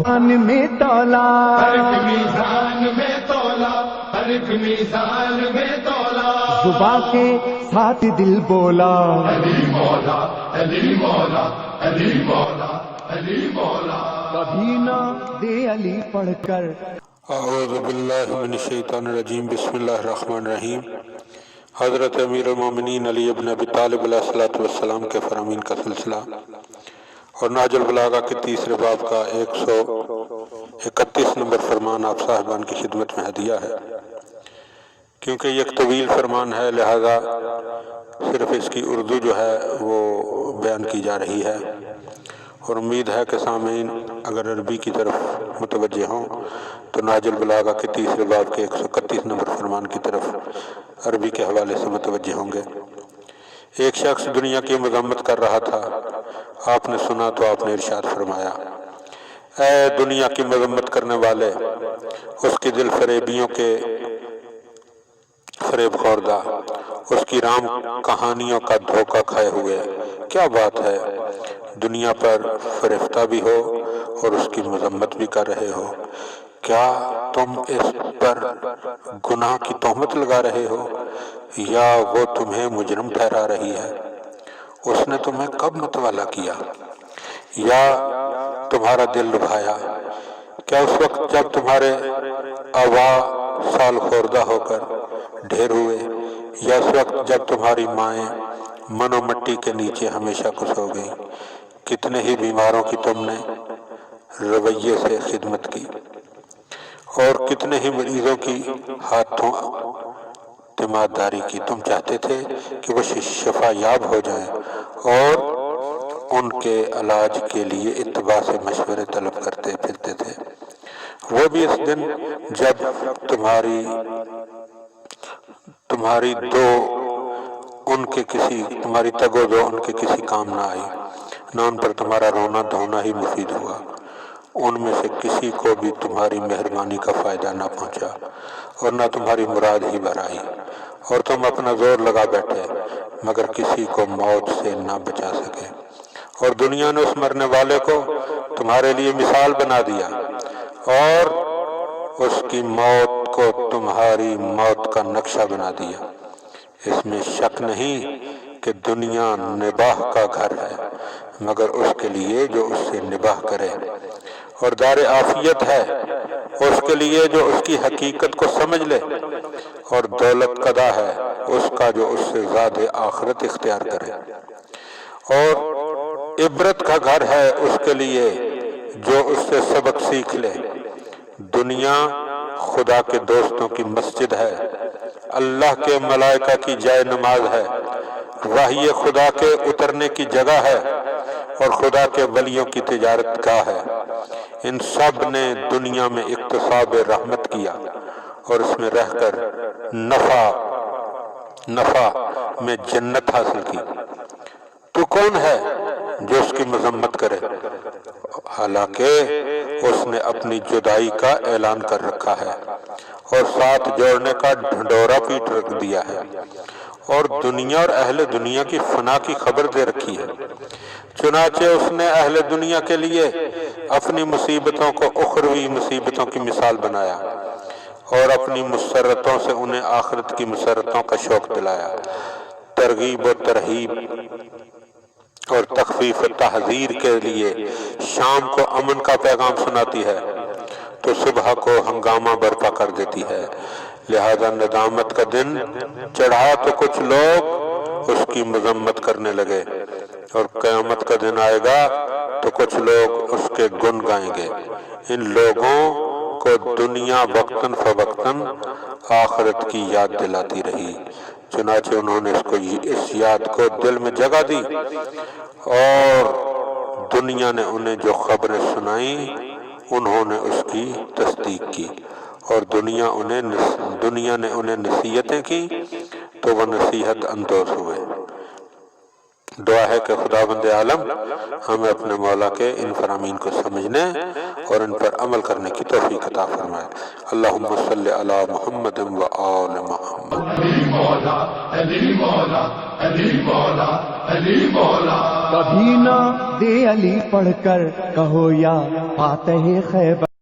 میزان میں تولا، ہر ایک میزان میں تولا، ہر ایک میزان میں تولا، زباں کے ساتھ دل بولا، علی مولا، علی مولا، علی مولا، علی مولا۔ کبھی نہ دے علی پڑھ کر۔ اعوذ باللہ من الشیطان الرجیم، بسم اللہ الرحمن الرحیم۔ حضرت امیر المومنین علی ابن ابی طالب علیہ الصلوۃ والسلام کے فرامین کا سلسلہ اور نہج البلاغہ کے تیسرے باب کا 131 نمبر فرمان آپ صاحبان کی خدمت میں ہدیہ ہے۔ کیونکہ یہ ایک طویل فرمان ہے، لہذا صرف اس کی اردو جو ہے وہ بیان کی جا رہی ہے، اور امید ہے کہ سامعین اگر عربی کی طرف متوجہ ہوں تو نہج البلاغہ کے تیسرے باب کے 131 نمبر فرمان کی طرف عربی کے حوالے سے متوجہ ہوں گے۔ ایک شخص دنیا کی مذمت کر رہا تھا، آپ نے سنا تو آپ نے ارشاد فرمایا، اے دنیا کی مذمت کرنے والے، اس کی دل فریبیوں کے فریب خوردہ، اس کی رام کہانیوں کا دھوکہ کھائے ہوئے، کیا بات ہے دنیا پر فریفتہ بھی ہو اور اس کی مذمت بھی کر رہے ہو؟ کیا تم اس پر گناہ کی تہمت لگا رہے ہو یا وہ تمہیں مجرم ٹھہرا رہی ہے؟ اس نے تمہیں کب متوالا کیا یا تمہارا دل لبھایا؟ کیا اس وقت جب تمہارے آوا سال خوردہ ہو کر ڈھیر ہوئے، یا اس وقت جب تمہاری مائیں من و مٹی کے نیچے ہمیشہ کو سو گئی؟ کتنے ہی بیماروں کی تم نے رویے سے خدمت کی اور کتنے ہی مریضوں کی ہاتھوں تیمارداری کی۔ تم چاہتے تھے کہ وہ شفا یاب ہو جائیں اور ان کے علاج کے لیے اتباع سے مشورے طلب کرتے پھرتے تھے، وہ بھی اس دن جب تمہاری تگ و دو ان کے کسی کام نہ آئی، نہ ان پر تمہارا رونا دھونا ہی مفید ہوا، ان میں سے کسی کو بھی تمہاری مہربانی کا فائدہ نہ پہنچا اور نہ تمہاری مراد ہی بھر آئی، اور تم اپنا زور لگا بیٹھے مگر کسی کو موت سے نہ بچا سکے، اور دنیا نے اس مرنے والے کو تمہارے لیے مثال بنا دیا اور اس کی موت کو تمہاری موت کا نقشہ بنا دیا۔ اس میں شک نہیں کہ دنیا نباہ کا گھر ہے مگر اس کے لیے جو اس سے نباہ کرے، اور دار عافیت ہے اس کے لیے جو اس کی حقیقت کو سمجھ لے، اور دولت قدا ہے اس کا جو اس سے زیادہ آخرت اختیار کرے، اور عبرت کا گھر ہے اس کے لیے جو اس سے سبق سیکھ لے۔ دنیا خدا کے دوستوں کی مسجد ہے، اللہ کے ملائکہ کی جائے نماز ہے، وحی خدا کے اترنے کی جگہ ہے، اور خدا کے ولیوں کی تجارت گاہ ہے۔ ان سب نے دنیا میں اکتساب رحمت کیا اور اس میں رہ کر نفع میں جنت حاصل کی۔ تو کون ہے جو اس کی مذمت کرے؟ حالانکہ اس نے اپنی جدائی کا اعلان کر رکھا ہے اور ساتھ جوڑنے کا ڈھنڈورا پیٹ رکھ دیا ہے، اور دنیا اور اہل دنیا کی فنا کی خبر دے رکھی ہے۔ چنانچہ اس نے اہل دنیا کے لیے اپنی مصیبتوں کو اخروی مصیبتوں کی مثال بنایا اور اپنی مسرتوں سے انہیں آخرت کی مسرتوں کا شوق دلایا۔ ترغیب و ترہیب اور تخفیف و تحذیر کے لیے شام کو امن کا پیغام سناتی ہے تو صبح کو ہنگامہ برپا کر دیتی ہے۔ لہذا ندامت کا دن چڑھا تو کچھ لوگ اس کی مذمت کرنے لگے، اور قیامت کا دن آئے گا تو کچھ لوگ اس کے گن گائیں گے۔ ان لوگوں کو دنیا وقتاً فوقتاً آخرت کی یاد دلاتی رہی، چنانچہ انہوں نے اس یاد کو دل میں جگہ دی، اور دنیا نے انہیں جو خبریں سنائیں انہوں نے اس کی تصدیق کی، اور دنیا نے انہیں نصیحتیں کی تو وہ نصیحت اندوز ہوئے۔ دعا ہے کہ خداوند عالم ہمیں اپنے مولا کے ان فرامین کو سمجھنے اور ان پر عمل کرنے کی توفیق عطا فرمائے. اللہم صلی علی محمد و آل محمد. علی مولا علی مولا علی مولا علی مولا. کبھی نہ دے علی پڑھ کر کہو یا فاتح خیبر.